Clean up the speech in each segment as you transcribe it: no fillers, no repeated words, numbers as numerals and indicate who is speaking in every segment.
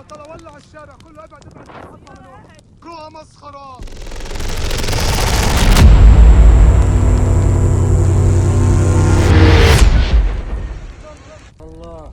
Speaker 1: طلع ولع الشارع كله ابعد كلها مسخره. الله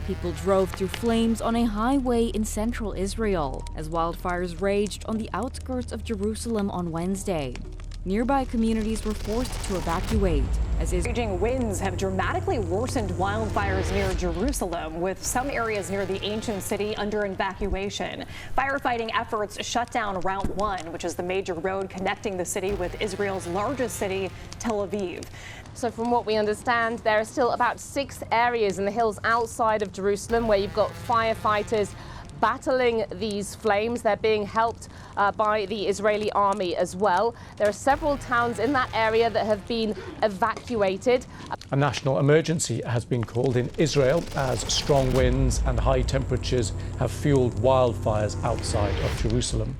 Speaker 2: People drove through flames on a highway in central Israel as wildfires raged on the outskirts of Jerusalem on Wednesday. Nearby communities were forced to evacuate as
Speaker 3: Raging winds have dramatically worsened wildfires near Jerusalem, with some areas near the ancient city under evacuation. Firefighting efforts shut down Route 1, which is the major road connecting the city with Israel's largest city, Tel Aviv.
Speaker 4: So from what we understand, there are still about 6 areas in the hills outside of Jerusalem where you've got firefighters battling these flames. They're being helped by the Israeli army as well. There are several towns in that area that have been evacuated.
Speaker 5: A national emergency has been called in Israel as strong winds and high temperatures have fueled wildfires outside of Jerusalem.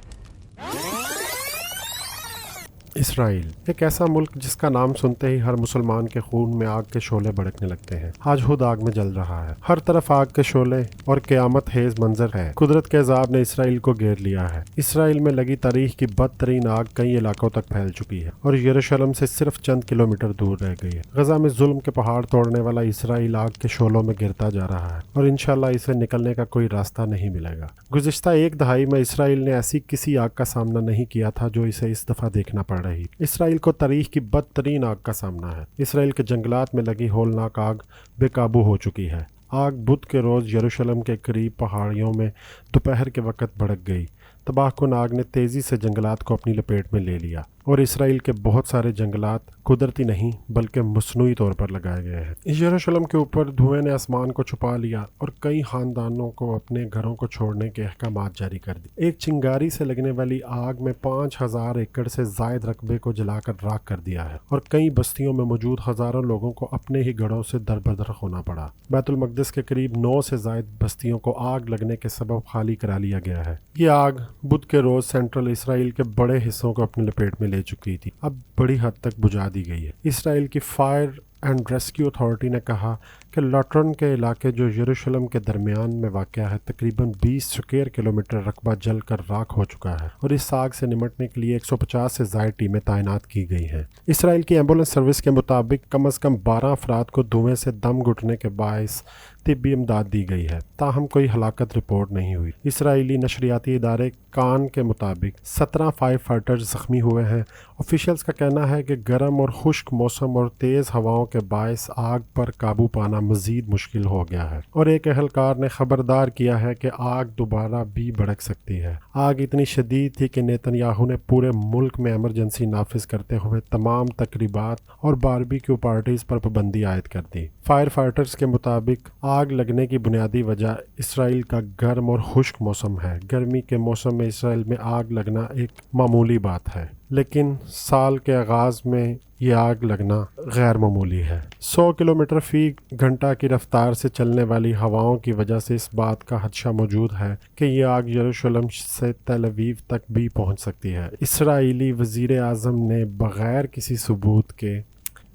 Speaker 6: اسرائیل ایک ایسا ملک جس کا نام سنتے ہی ہر مسلمان کے خون میں آگ کے شعلے بھڑکنے لگتے ہیں. آج خود آگ میں جل رہا ہے. ہر طرف آگ کے شعلے اور قیامت خیز منظر ہے. قدرت کے عذاب نے اسرائیل کو گھیر لیا ہے. اسرائیل میں لگی تاریخ کی بدترین آگ کئی علاقوں تک پھیل چکی ہے اور یروشلم سے صرف چند کلومیٹر دور رہ گئی ہے. غزہ میں ظلم کے پہاڑ توڑنے والا اسرائیل آگ کے شعلوں میں گرتا جا رہا ہے اور انشاءاللہ اسے نکلنے کا کوئی راستہ نہیں ملے گا. گزشتہ ایک دہائی میں اسرائیل نے ایسی کسی آگ کا سامنا نہیں کیا تھا جو اسے اس دفعہ دیکھنا پڑ رہی. اسرائیل کو تاریخ کی بدترین آگ کا سامنا ہے. اسرائیل کے جنگلات میں لگی ہولناک آگ بے قابو ہو چکی ہے. آگ بدھ کے روز یروشلم کے قریب پہاڑیوں میں دوپہر کے وقت بھڑک گئی. تباہ کن آگ نے تیزی سے جنگلات کو اپنی لپیٹ میں لے لیا اور اسرائیل کے بہت سارے جنگلات قدرتی نہیں بلکہ مصنوعی طور پر لگائے گئے ہیں. یروشلم کے اوپر دھوئیں نے آسمان کو چھپا لیا اور کئی خاندانوں کو اپنے گھروں کو چھوڑنے کے احکامات جاری کر دی. ایک چنگاری سے لگنے والی آگ میں 5000 ایکڑ سے زائد رقبے کو جلا کر راکھ کر دیا ہے اور کئی بستیوں میں موجود ہزاروں لوگوں کو اپنے ہی گھروں سے دربدر ہونا پڑا. بیت المقدس کے قریب 9 سے زائد بستیوں کو آگ لگنے کے سبب خالی کرا لیا گیا ہے. یہ آگ بدھ کے روز سینٹرل اسرائیل کے بڑے حصوں کو اپنے لپیٹ میں لے چکی تھی. اب بڑی حد تک بجھا دی گئی ہے. اسرائیل کی فائر اینڈ ریسکیو اتھارٹی نے کہا کہ لٹرن کے علاقے جو یروشلم کے درمیان میں واقع ہے تقریباً 20 اسکوائر کلومیٹر رقبہ جل کر راکھ ہو چکا ہے اور اس آگ سے نمٹنے کے لیے 150 سے زائد ٹیمیں تعینات کی گئی ہیں. اسرائیل کی ایمبولینس سروس کے مطابق کم از کم 12 افراد کو دھوئیں سے دم گھٹنے کے باعث طبی امداد دی گئی ہے. تاہم کوئی ہلاکت رپورٹ نہیں ہوئی. اسرائیلی نشریاتی ادارے کان کے مطابق 17 فائر فائٹرز زخمی ہوئے ہیں. آفیشلز کا کہنا ہے کہ گرم اور خشک موسم اور تیز ہواؤں کے باعث آگ پر قابو پانا مزید مشکل ہو گیا ہے اور ایک اہلکار نے خبردار کیا ہے کہ آگ دوبارہ بھی بھڑک سکتی ہے. آگ اتنی شدید تھی کہ نیتن یاہو نے پورے ملک میں ایمرجنسی نافذ کرتے ہوئے تمام تقریبات اور باربیکیو پارٹیز پر پابندی عائد کر دی. فائر فائٹرز کے مطابق آگ لگنے کی بنیادی وجہ اسرائیل کا گرم اور خشک موسم ہے. گرمی کے موسم میں اسرائیل میں آگ لگنا ایک معمولی بات ہے لیکن سال کے آغاز میں یہ آگ لگنا غیر معمولی ہے. 100 کلومیٹر فی گھنٹہ کی رفتار سے چلنے والی ہواؤں کی وجہ سے اس بات کا خدشہ موجود ہے کہ یہ آگ یروشلم سے تل اویو تک بھی پہنچ سکتی ہے. اسرائیلی وزیر اعظم نے بغیر کسی ثبوت کے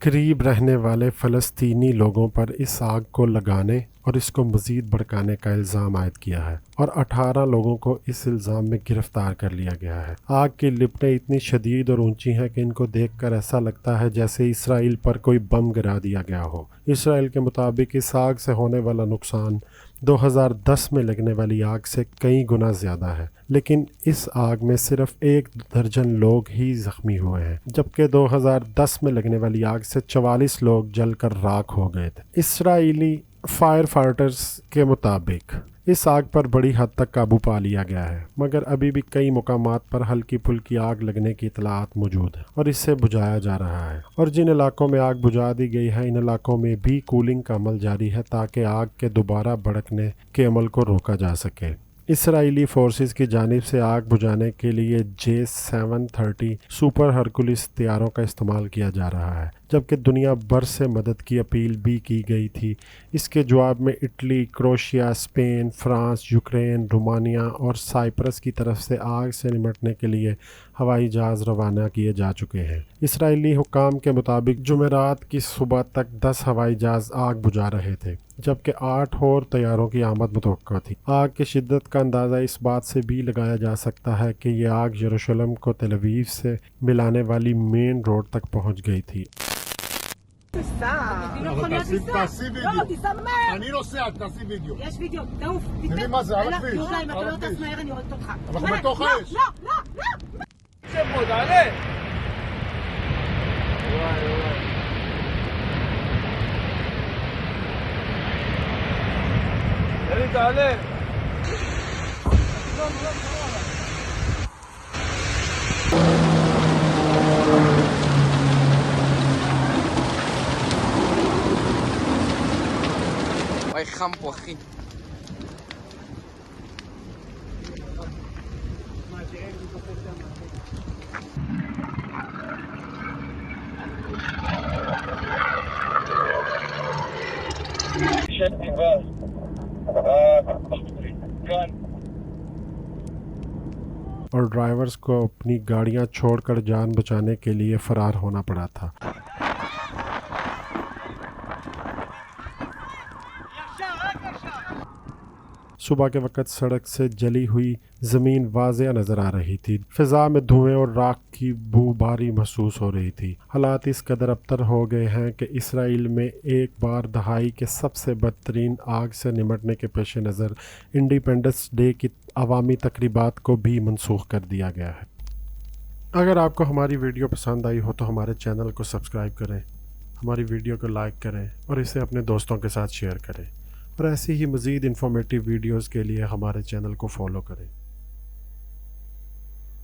Speaker 6: قریب رہنے والے فلسطینی لوگوں پر اس آگ کو لگانے اور اس کو مزید بھڑکانے کا الزام عائد کیا ہے اور 18 لوگوں کو اس الزام میں گرفتار کر لیا گیا ہے. آگ کی لپٹیں اتنی شدید اور اونچی ہیں کہ ان کو دیکھ کر ایسا لگتا ہے جیسے اسرائیل پر کوئی بم گرا دیا گیا ہو. اسرائیل کے مطابق اس آگ سے ہونے والا نقصان 2010 میں لگنے والی آگ سے کئی گنا زیادہ ہے، لیکن اس آگ میں صرف 1 درجن لوگ ہی زخمی ہوئے ہیں، جبکہ 2010 میں لگنے والی آگ سے 44 لوگ جل کر راکھ ہو گئے تھے۔ اسرائیلی فائر فائٹرز کے مطابق اس آگ پر بڑی حد تک قابو پا لیا گیا ہے، مگر ابھی بھی کئی مقامات پر ہلکی پھلکی آگ لگنے کی اطلاعات موجود ہیں اور اسے بجھایا جا رہا ہے، اور جن علاقوں میں آگ بجھا دی گئی ہے ان علاقوں میں بھی کولنگ کا عمل جاری ہے تاکہ آگ کے دوبارہ بھڑکنے کے عمل کو روکا جا سکے۔ اسرائیلی فورسز کی جانب سے آگ بجھانے کے لیے J-730 سپر ہرکولس طیاروں کا استعمال کیا جا رہا ہے، جبکہ دنیا بھر سے مدد کی اپیل بھی کی گئی تھی۔ اس کے جواب میں اٹلی، کروشیا، اسپین، فرانس، یوکرین، رومانیہ اور سائپرس کی طرف سے آگ سے نمٹنے کے لیے ہوائی جہاز روانہ کیے جا چکے ہیں۔ اسرائیلی حکام کے مطابق جمعرات کی صبح تک 10 ہوائی جہاز آگ بجھا رہے تھے، جبکہ 8 اور طیاروں کی آمد متوقع تھی۔ آگ کی شدت کا اندازہ اس بات سے بھی لگایا جا سکتا ہے کہ یہ آگ یروشلم کو تل ابیب سے ملانے والی مین روڈ تک پہنچ گئی تھی۔
Speaker 1: תעשי וידאו. אני נוסע, תעשי וידאו.
Speaker 7: יש וידאו, תעוף.
Speaker 1: תראי מה זה, על הכביש.
Speaker 7: יהודה, אם אתה לא טס מהר אני הורגת אותך.
Speaker 1: אנחנו בתוך האש.
Speaker 7: לא, לא, לא.
Speaker 1: שב פה, תעלה. אלי, תעלה.
Speaker 8: וואי, חם פה, אחי.
Speaker 6: اور ڈرائیورز کو اپنی گاڑیاں چھوڑ کر جان بچانے کے لیے فرار ہونا پڑا تھا۔ صبح کے وقت سڑک سے جلی ہوئی زمین واضح نظر آ رہی تھی، فضا میں دھوئیں اور راکھ کی بو بھاری محسوس ہو رہی تھی۔ حالات اس قدر ابتر ہو گئے ہیں کہ اسرائیل میں ایک بار دہائی کے سب سے بدترین آگ سے نمٹنے کے پیش نظر انڈیپینڈنس ڈے کی عوامی تقریبات کو بھی منسوخ کر دیا گیا ہے۔ اگر آپ کو ہماری ویڈیو پسند آئی ہو تو ہمارے چینل کو سبسکرائب کریں، ہماری ویڈیو کو لائک کریں اور اسے اپنے دوستوں کے ساتھ شیئر کریں، اور ایسی ہی مزید انفارمیٹیو ویڈیوز کے لیے ہمارے چینل کو فالو کریں۔